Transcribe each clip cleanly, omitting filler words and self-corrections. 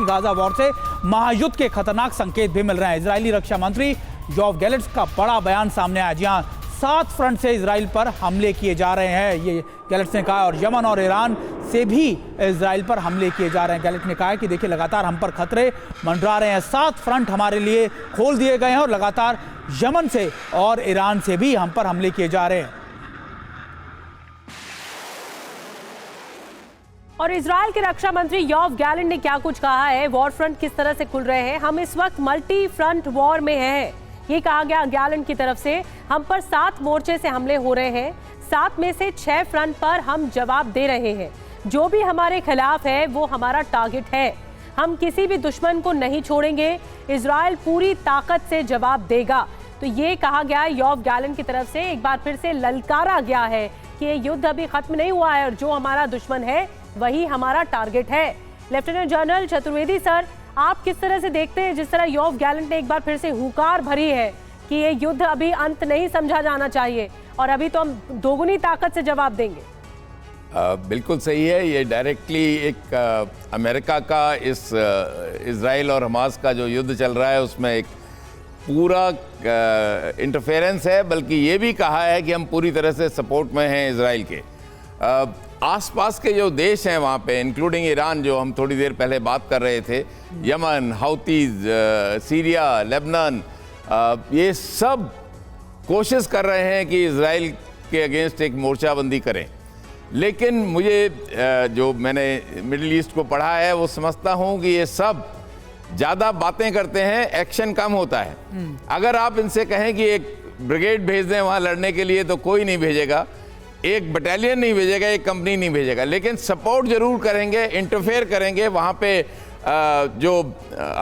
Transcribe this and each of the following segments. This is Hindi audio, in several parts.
गाजा वॉर से महायुद्ध के खतरनाक संकेत भी मिल रहे हैं। इजरायली रक्षा मंत्री योआव गैलेंट का बड़ा बयान सामने आया, जहां 7 फ्रंट से इजराइल पर हमले किए जा रहे हैं, ये गैलेंट ने कहा। और यमन और ईरान से भी इजराइल पर हमले किए जा रहे हैं। गैलेंट ने कहा कि देखिए, लगातार हम पर खतरे मंडरा रहे हैं। 7 फ्रंट हमारे लिए खोल दिए गए हैं और लगातार यमन से और ईरान से भी हम पर हमले किए जा रहे हैं। और इजराइल के रक्षा मंत्री योआव गैलेंट ने क्या कुछ कहा है, वॉर फ्रंट किस तरह से खुल रहे हैं। हम इस वक्त मल्टी फ्रंट वॉर में हैं, ये कहा गया गैलेंट की तरफ से। हम पर 7 मोर्चे से हमले हो रहे हैं, 7 में से 6 फ्रंट पर हम जवाब दे रहे हैं। जो भी हमारे खिलाफ है वो हमारा टारगेट है। हम किसी भी दुश्मन को नहीं छोड़ेंगे, इजराइल पूरी ताकत से जवाब देगा। तो ये कहा गया है योआव गैलेंट की तरफ से। एक बार फिर से ललकारा गया है कि ये युद्ध अभी खत्म नहीं हुआ है और जो हमारा दुश्मन है वही हमारा टारगेट है। लेफ्टिनेंट जनरल चतुर्वेदी सर, आप किस तरह से देखते हैं जिस तरह योआव गैलेंट ने एक बार फिर से हुंकार भरी है कि ये युद्ध अभी अंत नहीं समझा जाना चाहिए और अभी तो हम दोगुनी ताकत से जवाब देंगे? बिल्कुल सही है। ये डायरेक्टली एक अमेरिका का इस इजराइल और हमास का जो युद्ध चल रहा है उसमें एक पूरा इंटरफेरेंस है। बल्कि ये भी कहा है कि हम पूरी तरह से सपोर्ट में हैं इजराइल के। आसपास के जो देश हैं वहाँ पे, इंक्लूडिंग ईरान जो हम थोड़ी देर पहले बात कर रहे थे, यमन, हाउतीज, सीरिया, लेबनान, ये सब कोशिश कर रहे हैं कि इजराइल के अगेंस्ट एक मोर्चाबंदी करें। लेकिन मुझे जो मैंने मिडिल ईस्ट को पढ़ा है वो समझता हूँ कि ये सब ज़्यादा बातें करते हैं, एक्शन कम होता है। अगर आप इनसे कहें कि एक ब्रिगेड भेज दें वहाँ लड़ने के लिए, तो कोई नहीं भेजेगा, एक बटालियन नहीं भेजेगा, एक कंपनी नहीं भेजेगा। लेकिन सपोर्ट जरूर करेंगे, इंटरफेयर करेंगे। वहाँ पे जो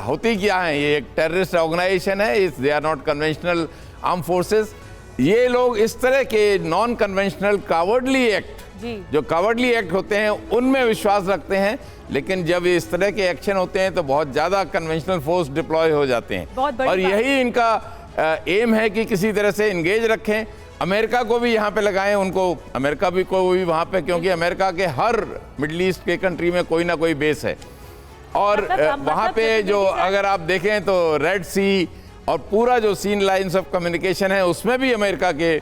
हौती क्या है, ये एक टेररिस्ट ऑर्गेनाइजेशन है, they are not conventional arm forces. ये लोग इस तरह के नॉन कन्वेंशनल कावर्डली एक्ट, जो कावर्डली एक्ट होते हैं, उनमें विश्वास रखते हैं। लेकिन जब इस तरह के एक्शन होते हैं तो बहुत ज़्यादा कन्वेंशनल फोर्स डिप्लॉय हो जाते हैं। और यही इनका एम है कि किसी तरह से इंगेज रखें, अमेरिका को भी यहाँ पे लगाएं, उनको अमेरिका भी को भी वहाँ पे, क्योंकि अमेरिका के हर मिडिल ईस्ट के कंट्री में कोई ना कोई बेस है। और वहाँ पे जो अगर आप देखें तो रेड सी और पूरा जो सीन लाइंस ऑफ कम्युनिकेशन है उसमें भी अमेरिका के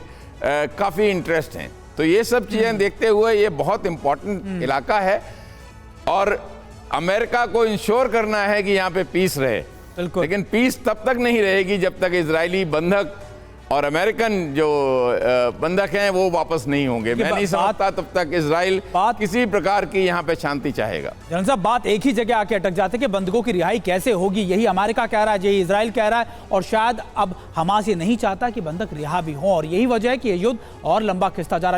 काफ़ी इंटरेस्ट हैं। तो ये सब चीज़ें देखते हुए ये बहुत इम्पोर्टेंट इलाका है और अमेरिका को इंश्योर करना है कि यहाँ पे पीस रहे। लेकिन पीस तब तक नहीं रहेगी जब तक इजरायली बंधक और अमेरिकन जो बंधक हैं वो वापस नहीं होंगे। मैं नहीं समझता तब तक इजराइल किसी प्रकार की यहाँ पे शांति चाहेगा। जनरल साहब, बात एक ही जगह आके अटक जाते कि बंधकों की रिहाई कैसे होगी। यही अमेरिका कह रहा है, यही इजराइल कह रहा है, और शायद अब हमास ये नहीं चाहता कि बंधक रिहा भी हों, और यही वजह है कि ये युद्ध और लंबा खिंचता जा रहा है।